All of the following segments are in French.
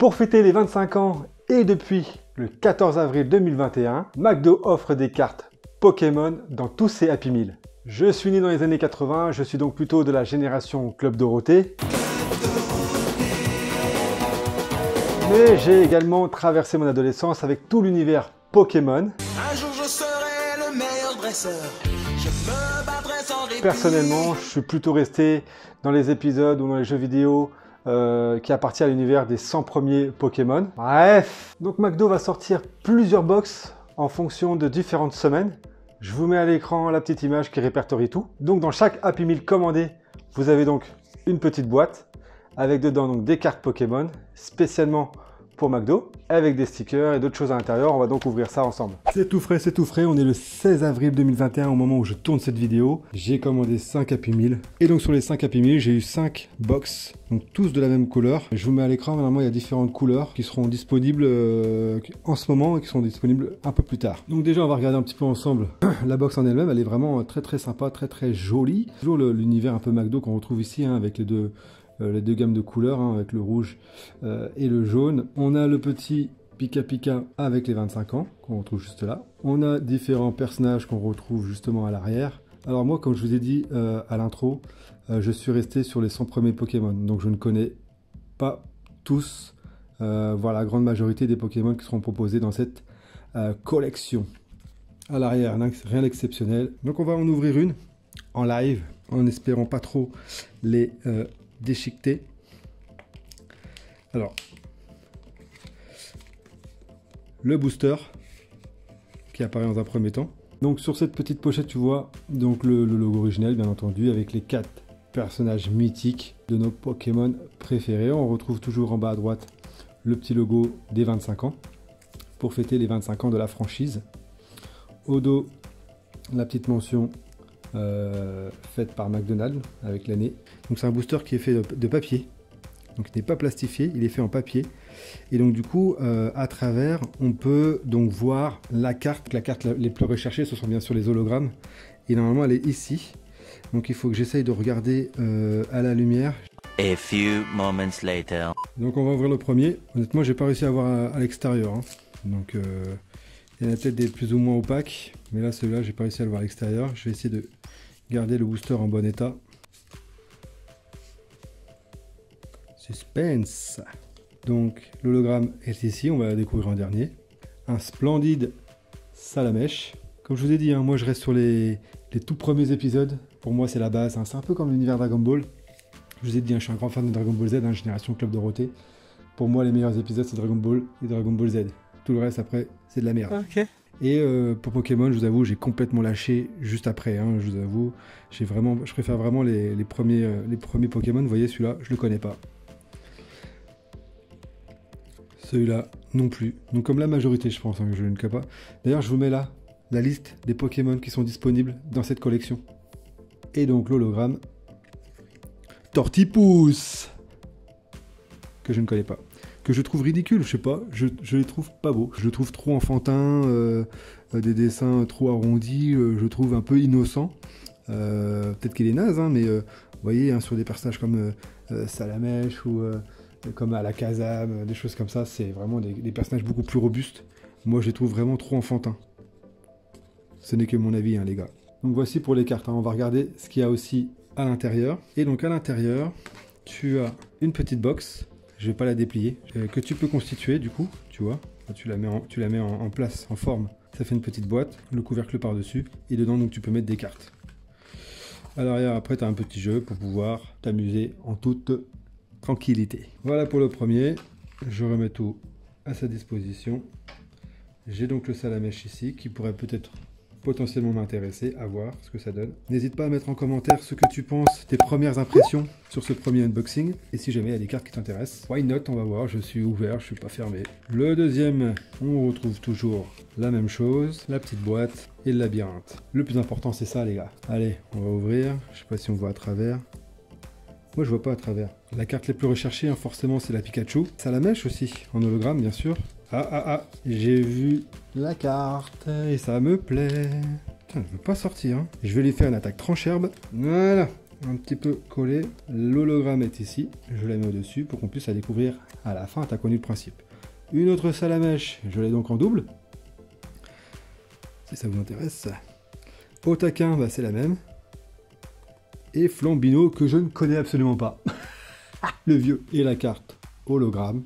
Pour fêter les 25 ans et depuis le 14 avril 2021, McDo offre des cartes Pokémon dans tous ses Happy Meal. Je suis né dans les années 80, je suis donc plutôt de la génération Club Dorothée. Mais j'ai également traversé mon adolescence avec tout l'univers Pokémon. Un jour je serai le meilleur dresseur. Je me battrai sans répit. Personnellement, je suis plutôt resté dans les épisodes ou dans les jeux vidéo qui appartiennent à l'univers des 100 premiers Pokémon. Bref, donc McDo va sortir plusieurs box en fonction de différentes semaines. Je vous mets à l'écran la petite image qui répertorie tout. Donc dans chaque Happy Meal commandé, vous avez donc une petite boîte avec dedans donc des cartes Pokémon spécialement pour McDo, avec des stickers et d'autres choses à l'intérieur. On va donc ouvrir ça ensemble. C'est tout frais, on est le 16 avril 2021 au moment où je tourne cette vidéo. J'ai commandé 5 Happy Meal. Et donc sur les 5 Happy Meal, j'ai eu 5 box, donc tous de la même couleur. Je vous mets à l'écran, normalement il y a différentes couleurs qui seront disponibles en ce moment et qui seront disponibles un peu plus tard. Donc déjà on va regarder un petit peu ensemble la box en elle-même. Elle est vraiment très sympa, très jolie. Toujours l'univers un peu McDo qu'on retrouve ici hein, avec les deux gammes de couleurs, hein, avec le rouge et le jaune. On a le petit Pika Pika avec les 25 ans, qu'on retrouve juste là. On a différents personnages qu'on retrouve justement à l'arrière. Alors moi, comme je vous ai dit à l'intro, je suis resté sur les 100 premiers Pokémon, donc je ne connais pas tous, voire la grande majorité des Pokémon qui seront proposés dans cette collection. À l'arrière, rien d'exceptionnel. Donc on va en ouvrir une en live, en espérant pas trop les déchiqueter. Alors, le booster qui apparaît dans un premier temps. Donc sur cette petite pochette, tu vois donc le logo original, bien entendu, avec les 4 personnages mythiques de nos Pokémon préférés. On retrouve toujours en bas à droite le petit logo des 25 ans pour fêter les 25 ans de la franchise. Au dos, la petite mention faite par McDonald's avec l'année. Donc c'est un booster qui est fait de papier, donc il n'est pas plastifié, il est fait en papier et donc du coup à travers on peut donc voir la carte les plus recherchées. Ce sont bien sûr les hologrammes et normalement elle est ici, donc il faut que j'essaye de regarder à la lumière. A few moments later. Donc on va ouvrir le premier. Honnêtement j'ai pas réussi à voir à l'extérieur hein. Donc il y en a peut-être des plus ou moins opaques, mais là celui-là j'ai pas réussi à le voir à l'extérieur. Je vais essayer de garder le booster en bon état. Suspense. Donc l'hologramme est ici, on va la découvrir en dernier. Un splendide Salamèche. Comme je vous ai dit, hein, moi je reste sur les tout premiers épisodes. Pour moi c'est la base, hein. C'est un peu comme l'univers Dragon Ball. Je vous ai dit, hein, je suis un grand fan de Dragon Ball Z, hein, génération Club Dorothée. Pour moi les meilleurs épisodes c'est Dragon Ball et Dragon Ball Z. Tout le reste après c'est de la merde. Ok. Et pour Pokémon, je vous avoue, j'ai complètement lâché juste après. Hein, je vous avoue, je préfère vraiment les premiers Pokémon. Vous voyez, celui-là, je le connais pas. Celui-là non plus. Donc comme la majorité, je pense, hein, que je ne le connais pas. D'ailleurs, je vous mets là la liste des Pokémon qui sont disponibles dans cette collection. Et donc l'hologramme Tortipousse, que je ne connais pas. Que je trouve ridicule, je sais pas, je les trouve pas beaux. Je les trouve trop enfantins, des dessins trop arrondis, je trouve un peu innocent. Peut-être qu'il est naze, hein, mais vous voyez, hein, sur des personnages comme Salamèche ou comme Alakazam, des choses comme ça, c'est vraiment des personnages beaucoup plus robustes. Moi, je les trouve vraiment trop enfantins. Ce n'est que mon avis, hein, les gars. Donc voici pour les cartes, hein. On va regarder ce qu'il y a aussi à l'intérieur. Et donc à l'intérieur, tu as une petite box. Je vais pas la déplier, que tu peux constituer du coup, tu vois, tu la mets en place, en forme. Ça fait une petite boîte, le couvercle par-dessus, et dedans donc tu peux mettre des cartes. À l'arrière après tu as un petit jeu pour pouvoir t'amuser en toute tranquillité. Voilà pour le premier, je remets tout à sa disposition. J'ai donc le Salamèche ici qui pourrait peut-être potentiellement m'intéresser, à voir ce que ça donne. N'hésite pas à mettre en commentaire ce que tu penses, tes premières impressions sur ce premier unboxing. Et si jamais il y a des cartes qui t'intéressent, why not, on va voir, je suis ouvert, je suis pas fermé. Le deuxième, on retrouve toujours la même chose, la petite boîte et le labyrinthe. Le plus important c'est ça les gars. Allez, on va ouvrir, je sais pas si on voit à travers. Moi je vois pas à travers. La carte la plus recherchée, hein, forcément c'est la Pikachu. Salamèche aussi, en hologramme bien sûr. J'ai vu la carte et ça me plaît. Putain, elle veut pas sortir. Hein. Je vais lui faire une attaque trancherbe. Voilà. un petit peu collé. L'hologramme est ici. Je la mets au-dessus pour qu'on puisse la découvrir à la fin. Tu as connu le principe. Une autre salamèche, je l'ai donc en double. Si ça vous intéresse. Au taquin, bah, c'est la même. Et Flambino, que je ne connais absolument pas. Le vieux. Et la carte hologramme.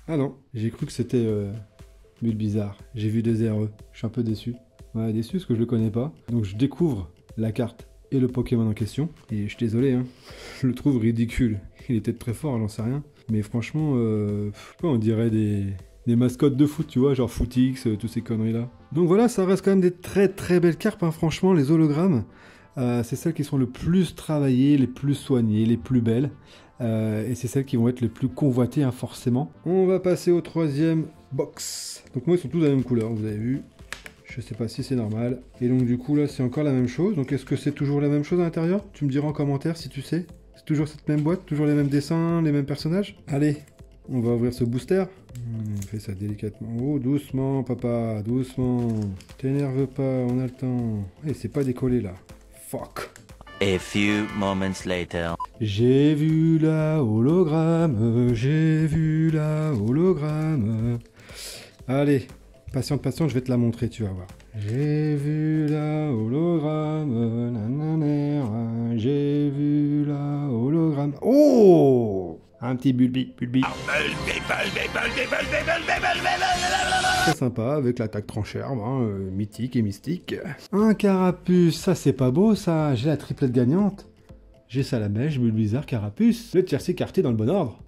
Ah non, j'ai cru que c'était Bulbizarre. J'ai vu des RE. Je suis un peu déçu. Ouais, déçu parce que je le connais pas. Donc je découvre la carte et le Pokémon en question. Et je suis désolé, hein. Je le trouve ridicule. Il est peut-être très fort, j'en sais rien. Mais franchement, on dirait des mascottes de foot, tu vois, genre Footix, toutes ces conneries-là. Donc voilà, ça reste quand même des très très belles cartes, hein. Franchement, les hologrammes, c'est celles qui sont le plus travaillées, les plus soignées, les plus belles. Et c'est celles qui vont être les plus convoitées, hein, forcément. On va passer au troisième box. Donc moi, ils sont tous de la même couleur, vous avez vu. Je sais pas si c'est normal. Et donc du coup, là, c'est encore la même chose. Donc est-ce que c'est toujours la même chose à l'intérieur? Tu me diras en commentaire si tu sais. C'est toujours cette même boîte, toujours les mêmes dessins, les mêmes personnages. Allez, on va ouvrir ce booster. On fait ça délicatement. Oh, doucement, papa, doucement. T'énerve pas, on a le temps. Eh, c'est pas décollé, là. Fuck. A few moments later. J'ai vu la hologramme, j'ai vu la hologramme. Allez, patiente, patiente, je vais te la montrer, tu vas voir. J'ai vu la hologramme, nanana, j'ai vu la hologramme. Oh! Un petit Bulbi. Très sympa, avec l'attaque tranchère, hein, mythique et mystique. Un carapuce, ça c'est pas beau ça, j'ai la triplette gagnante. J'ai Salamèche, Bulbizarre, Carapuce. Le tiercé carté dans le bon ordre.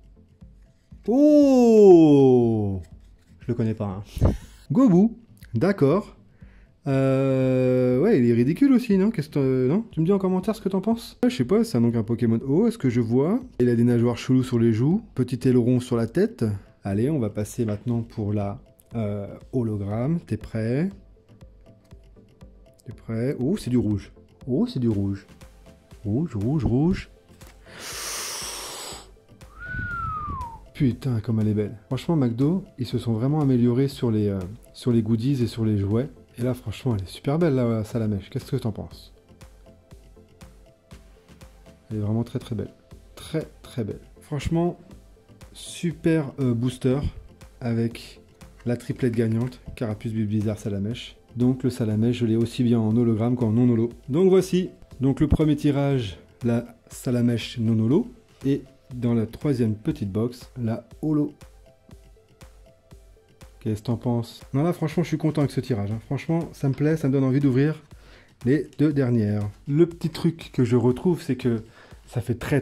Oh! Je le connais pas, hein. Gobu, d'accord. Ouais, il est ridicule aussi, non? Non? Tu me dis en commentaire ce que t'en penses? Je sais pas, c'est donc un Pokémon O, est-ce que je vois? Il a des nageoires cheloues sur les joues, petit aileron sur la tête. Allez, on va passer maintenant pour la hologramme. T'es prêt? T'es prêt? Oh, c'est du rouge. Oh, c'est du rouge. Rouge, rouge, rouge. Putain, comme elle est belle. Franchement, McDo, ils se sont vraiment améliorés sur les goodies et sur les jouets. Et là, franchement, elle est super belle, la Salamèche. Qu'est-ce que t'en penses? Elle est vraiment très très belle. Très très belle. Franchement, super booster avec la triplette gagnante, Carapuce, Bulbizarre, Salamèche. Donc le Salamèche, je l'ai aussi bien en hologramme qu'en non-holo. Donc voici, donc le premier tirage, la Salamèche non-holo. Et dans la troisième petite box, la holo. Qu'est-ce que t'en penses? Non là franchement je suis content avec ce tirage, hein. Franchement ça me plaît, ça me donne envie d'ouvrir les deux dernières. Le petit truc que je retrouve c'est que ça fait très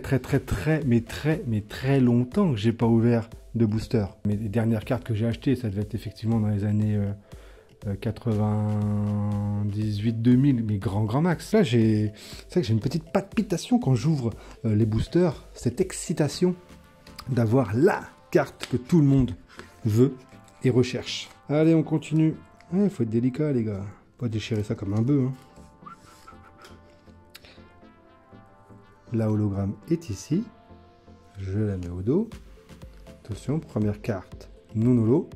longtemps que j'ai pas ouvert de booster. Mais les dernières cartes que j'ai achetées, ça devait être effectivement dans les années 98-2000, mais grand max. Là c'est vrai que j'ai une petite palpitation quand j'ouvre les boosters, cette excitation d'avoir la carte que tout le monde veut et recherche. Allez, on continue. Il faut être délicat, les gars. Pas déchirer ça comme un bœuf, hein. La hologramme est ici. Je la mets au dos. Attention, première carte. Non holo.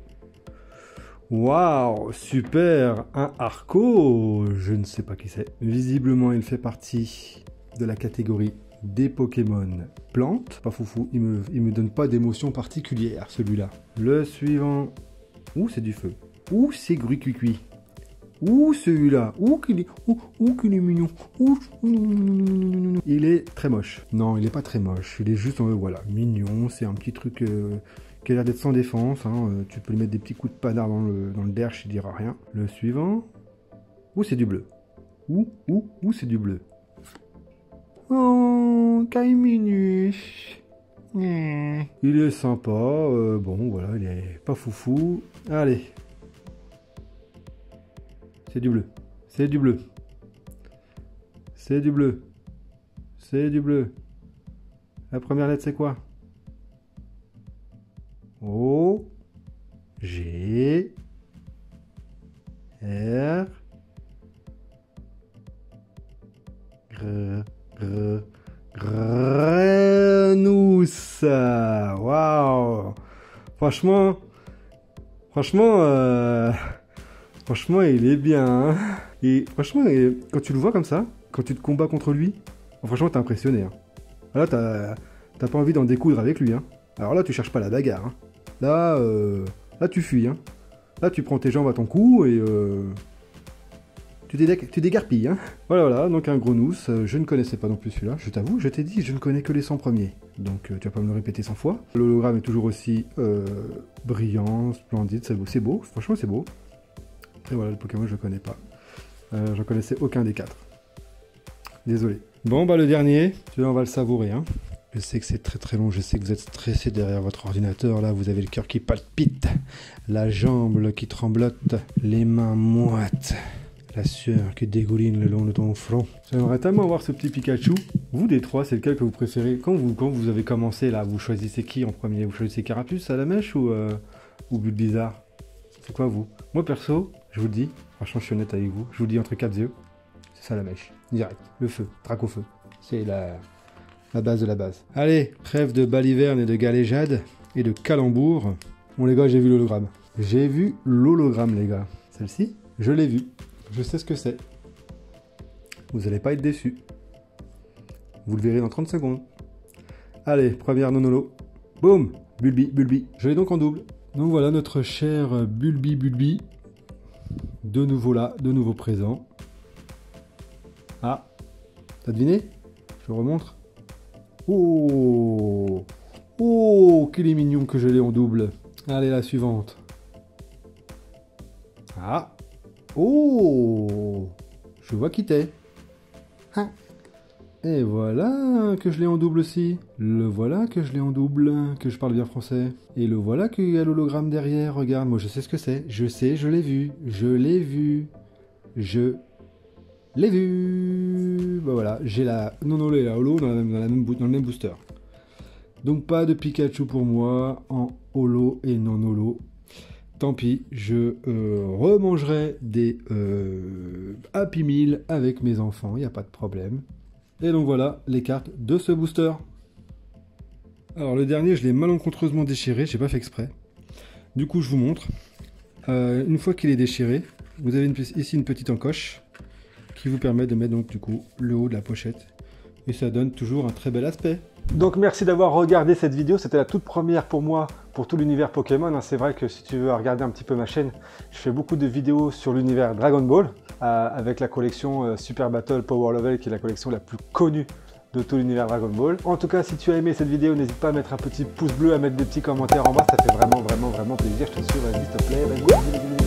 Waouh, super. Un Arco. Je ne sais pas qui c'est. Visiblement, il fait partie de la catégorie des Pokémon plantes. Pas foufou, il me donne pas d'émotion particulière, celui-là. Le suivant. Ouh, c'est du feu. Ouh, c'est Gruicui. Ouh, celui-là. Ouh, qu'il est mignon. Ouh, il est très moche. Non, il est pas très moche. Il est juste, voilà, mignon. C'est un petit truc qui a l'air d'être sans défense, hein. Tu peux lui mettre des petits coups de panard dans le derche, il dira rien. Le suivant. Ouh, c'est du bleu. Ouh, c'est du bleu. Oh, Kaiminus. Il est sympa, bon voilà, il est pas foufou. Allez. C'est du bleu. C'est du bleu. C'est du bleu. C'est du bleu. La première lettre c'est quoi? O. G. R. Grenousse. Waouh. Franchement, Franchement, il est bien. Hein. Et franchement, quand tu le vois comme ça, quand tu te combats contre lui, franchement, t'es impressionné. Hein. Là, t'as pas envie d'en découdre avec lui. Hein. Alors là, tu cherches pas la bagarre. Hein. Là, tu fuis. Hein. Là, tu prends tes jambes à ton cou et tu dégarpilles. Hein. Voilà, donc un gros nous. Je ne connaissais pas non plus celui-là. Je t'avoue, je t'ai dit, je ne connais que les 100 premiers. Donc, tu vas pas me le répéter 100 fois. L'hologramme est toujours aussi brillant, splendide. C'est beau. Franchement, c'est beau. Et voilà, le Pokémon, je ne connais pas. J'en connaissais aucun des 4. Désolé. Bon, bah le dernier, celui-là, on va le savourer. Hein. Je sais que c'est très très long, je sais que vous êtes stressé derrière votre ordinateur. Là, vous avez le cœur qui palpite, la jambe qui tremblote, les mains moites, la sueur qui dégouline le long de ton front. J'aimerais tellement voir ce petit Pikachu. Vous, des trois, c'est lequel que vous préférez? Quand vous avez commencé, là, vous choisissez qui en premier? Vous choisissez Carapuce à la mèche ou Bulbizarre? C'est quoi, vous? Moi, perso, je vous le dis, franchement, je suis honnête avec vous, je vous le dis entre quatre yeux, c'est ça la mèche, direct, le feu, Dracofeu. C'est la base de la base. Allez, trêve de baliverne et de galéjade et de calembour. Bon, les gars, j'ai vu l'hologramme. J'ai vu l'hologramme, les gars. Celle-ci, je l'ai vue. Je sais ce que c'est. Vous n'allez pas être déçus. Vous le verrez dans 30 secondes. Allez, première nonolo. Boum, Bulbi. Je l'ai donc en double. Donc voilà notre cher Bulbi. De nouveau là, de nouveau présent. Ah, t'as deviné? Je vous remontre. Oh, qu'il est mignon que je l'ai en double. Allez, la suivante. Ah, oh, je vois qui t'es. Ah. Et voilà que je l'ai en double aussi. Le voilà que je l'ai en double, que je parle bien français. Et le voilà qu'il y a l'hologramme derrière. Regarde, moi je sais ce que c'est. Je sais, je l'ai vu. Je l'ai vu. Bah voilà, j'ai la nonolo et la holo dans le même booster. Donc pas de Pikachu pour moi en holo et non holo. Tant pis, je remangerai des Happy Meal avec mes enfants, il n'y a pas de problème. Et donc voilà les cartes de ce booster. Alors le dernier, je l'ai malencontreusement déchiré, j'ai pas fait exprès. Du coup, je vous montre. Une fois qu'il est déchiré, vous avez ici une petite encoche qui vous permet de mettre donc du coup le haut de la pochette. Et ça donne toujours un très bel aspect. Donc merci d'avoir regardé cette vidéo, c'était la toute première pour moi, pour tout l'univers Pokémon. C'est vrai que si tu veux regarder un petit peu ma chaîne, je fais beaucoup de vidéos sur l'univers Dragon Ball, avec la collection Super Battle Power Level, qui est la collection la plus connue de tout l'univers Dragon Ball. En tout cas, si tu as aimé cette vidéo, n'hésite pas à mettre un petit pouce bleu, à mettre des petits commentaires en bas, ça fait vraiment plaisir, je te suis, vas-y s'il te plaît, vas-y.